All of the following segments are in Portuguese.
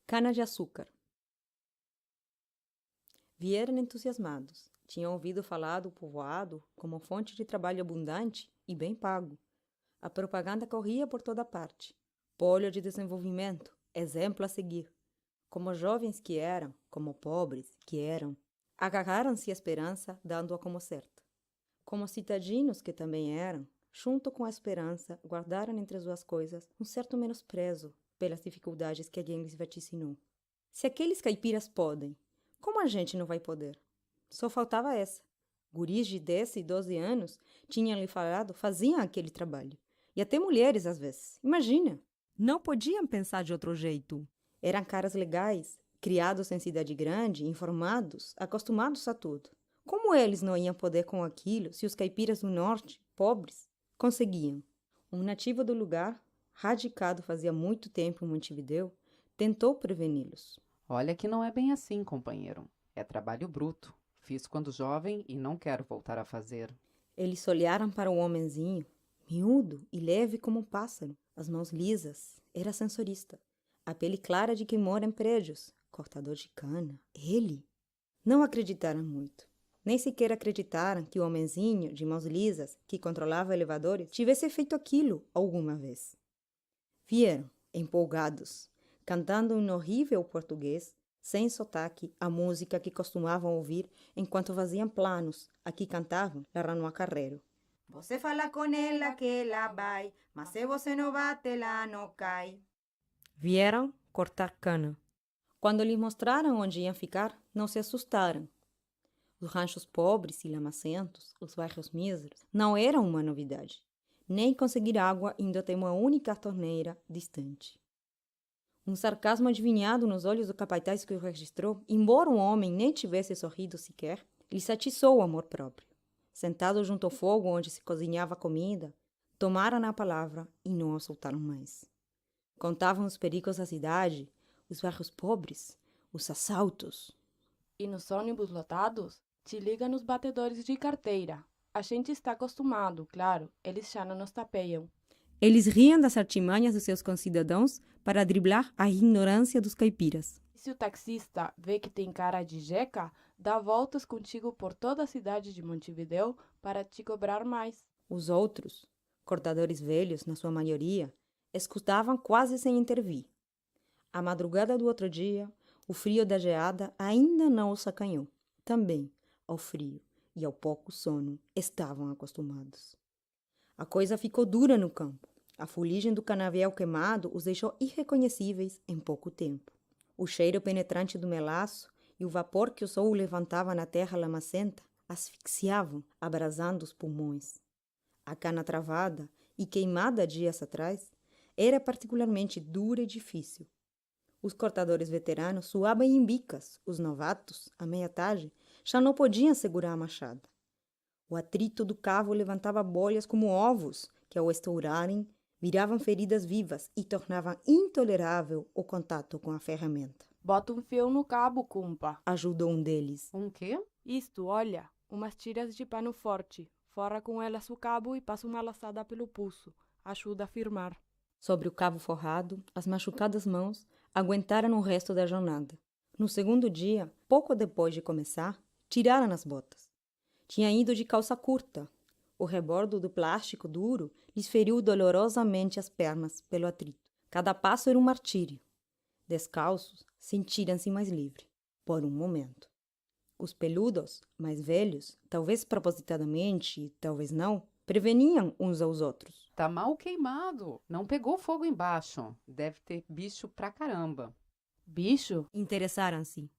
Cana-de-açúcar. Vieram entusiasmados. Tinham ouvido falar do povoado como fonte de trabalho abundante e bem pago. A propaganda corria por toda parte. Polo de desenvolvimento, exemplo a seguir. Como jovens que eram, como pobres que eram, agarraram-se à esperança, dando-a como certa. Como citadinos que também eram, junto com a esperança, guardaram entre as duas coisas um certo menosprezo pelas dificuldades que alguém lhes vaticinou. Se aqueles caipiras podem, como a gente não vai poder? Só faltava essa. Guris de 10 e 12 anos tinham-lhe falado, faziam aquele trabalho. E até mulheres, às vezes. Imagina! Não podiam pensar de outro jeito. Eram caras legais, criados em cidade grande, informados, acostumados a tudo. Como eles não iam poder com aquilo se os caipiras do norte, pobres, conseguiam? Um nativo do lugar, radicado fazia muito tempo em Montevidéu, tentou preveni-los. Olha que não é bem assim, companheiro. É trabalho bruto. Fiz quando jovem e não quero voltar a fazer. Eles olharam para o homenzinho, miúdo e leve como um pássaro, as mãos lisas. Era sensorista. A pele clara de quem mora em prédios, cortador de cana. Ele? Não acreditaram muito. Nem sequer acreditaram que o homenzinho de mãos lisas, que controlava elevadores, tivesse feito aquilo alguma vez. Vieram, empolgados, cantando em horrível português, sem sotaque, a música que costumavam ouvir enquanto faziam planos. Aqui cantavam Larranoa Carreiro. Você fala com ela que ela vai, mas se você não bate, ela não cai. Vieram cortar cana. Quando lhes mostraram onde iam ficar, não se assustaram. Os ranchos pobres e lamacentos, os bairros míseros, não eram uma novidade. Nem conseguir água indo até uma única torneira distante. Um sarcasmo adivinhado nos olhos do capataz que o registrou, embora o homem nem tivesse sorrido sequer, lhe atiçou o amor próprio. Sentado junto ao fogo onde se cozinhava a comida, tomaram a palavra e não a soltaram mais. Contavam os perigos da cidade, os bairros pobres, os assaltos. E nos ônibus lotados, te liga nos batedores de carteira. A gente está acostumado, claro, eles já não nos tapeiam. Eles riam das artimanhas dos seus concidadãos para driblar a ignorância dos caipiras. E se o taxista vê que tem cara de jeca, dá voltas contigo por toda a cidade de Montevidéu para te cobrar mais. Os outros, cortadores velhos, na sua maioria, escutavam quase sem intervir. A madrugada do outro dia, o frio da geada ainda não os acanhou. Também, ao frio e ao pouco sono, estavam acostumados. A coisa ficou dura no campo. A fuligem do canavial queimado os deixou irreconhecíveis em pouco tempo. O cheiro penetrante do melaço e o vapor que o sol levantava na terra lamacenta asfixiavam, abrasando os pulmões. A cana travada e queimada dias atrás era particularmente dura e difícil. Os cortadores veteranos suavam em bicas, os novatos, à meia tarde, já não podiam segurar a machada. O atrito do cavo levantava bolhas como ovos, que ao estourarem, viravam feridas vivas e tornavam intolerável o contato com a ferramenta. Bota um fio no cabo, cumpa. Ajudou um deles. Um quê? Isto, olha, umas tiras de pano forte. Forra com elas o cabo e passa uma laçada pelo pulso. Ajuda a firmar. Sobre o cabo forrado, as machucadas mãos aguentaram o resto da jornada. No segundo dia, pouco depois de começar, tiraram as botas. Tinha ido de calça curta. O rebordo do plástico duro lhes feriu dolorosamente as pernas pelo atrito. Cada passo era um martírio. Descalços, sentiram-se mais livres, por um momento. Os peludos, mais velhos, talvez propositadamente, talvez não, preveniam uns aos outros. Tá mal queimado. Não pegou fogo embaixo. Deve ter bicho pra caramba. Bicho? Interessaram-se,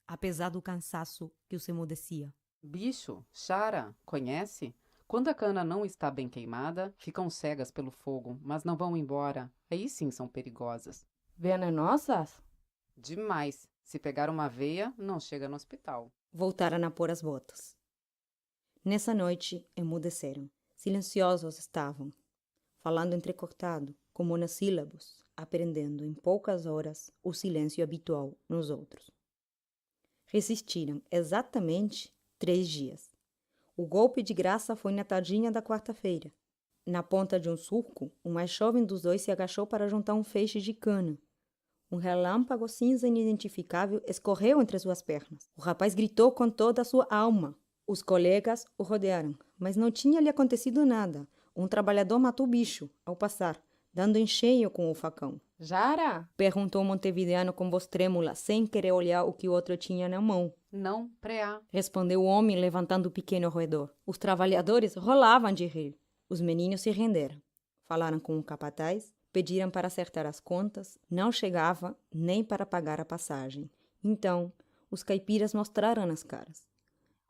apesar do cansaço que os emudecia. Bicho, chara, conhece? Quando a cana não está bem queimada, ficam cegas pelo fogo, mas não vão embora. Aí sim são perigosas. Venenosas? Demais. Se pegar uma veia, não chega no hospital. Voltaram a pôr as botas. Nessa noite, emudeceram. Silenciosos estavam, falando entrecortado, com monossílabos, aprendendo em poucas horas o silêncio habitual nos outros. Resistiram exatamente 3 dias. O golpe de graça foi na tardinha da quarta-feira. Na ponta de um surco, o mais jovem dos dois se agachou para juntar um feixe de cana. Um relâmpago cinza inidentificável escorreu entre suas pernas. O rapaz gritou com toda a sua alma. Os colegas o rodearam, mas não tinha lhe acontecido nada. Um trabalhador matou o bicho, ao passar, dando em cheio com o facão. Jara? Perguntou o montevideano com voz trêmula, sem querer olhar o que o outro tinha na mão. Não, preá. Respondeu o homem, levantando o pequeno roedor. Os trabalhadores rolavam de rir. Os meninos se renderam. Falaram com o capataz, pediram para acertar as contas, não chegava nem para pagar a passagem. Então, os caipiras mostraram as caras.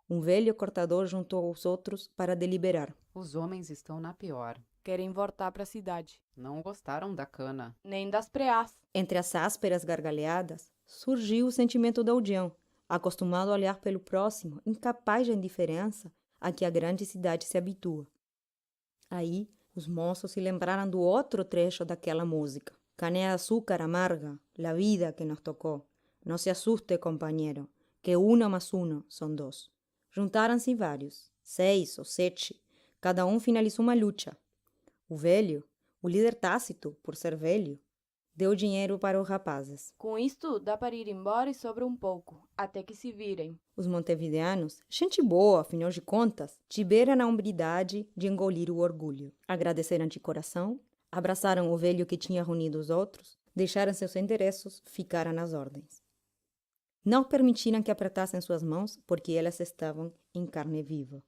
Um velho cortador juntou os outros para deliberar. Os homens estão na pior. Querem voltar para a cidade. Não gostaram da cana. Nem das preás. Entre as ásperas gargalhadas, surgiu o sentimento da Aldeão, acostumado a olhar pelo próximo, incapaz de indiferença a que a grande cidade se habitua. Aí, os moços se lembraram do outro trecho daquela música. Caña-de-açúcar amarga, la vida que nos tocou. Não se asuste, companheiro, que uno más uno são dois. Juntaram-se vários, 6 ou 7. Cada um finalizou uma luta. O velho, o líder tácito, por ser velho, deu dinheiro para os rapazes. Com isto, dá para ir embora e sobra um pouco, até que se virem. Os montevideanos, gente boa, afinal de contas, tiveram a hombridade de engolir o orgulho. Agradeceram de coração, abraçaram o velho que tinha reunido os outros, deixaram seus endereços, ficaram nas ordens. Não permitiram que apertassem suas mãos, porque elas estavam em carne viva.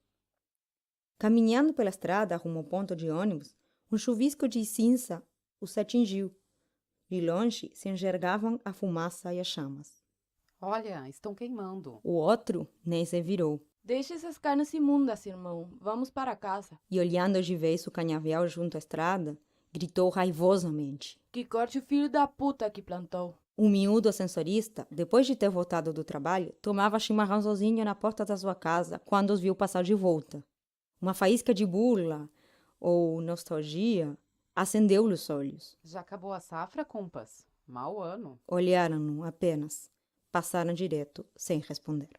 Caminhando pela estrada rumo ao ponto de ônibus, um chuvisco de cinza os atingiu. De longe se enxergavam a fumaça e as chamas. Olha, estão queimando. O outro nem se virou. Deixa essas carnes imundas, irmão. Vamos para casa. E olhando de vez o canhavial junto à estrada, gritou raivosamente. Que corte o filho da puta que plantou. O miúdo ascensorista, depois de ter voltado do trabalho, tomava chimarrão sozinho na porta da sua casa quando os viu passar de volta. Uma faísca de burla ou nostalgia acendeu-lhe os olhos. Já acabou a safra, compas? Mau ano. Olharam-no apenas. Passaram direto, sem responder.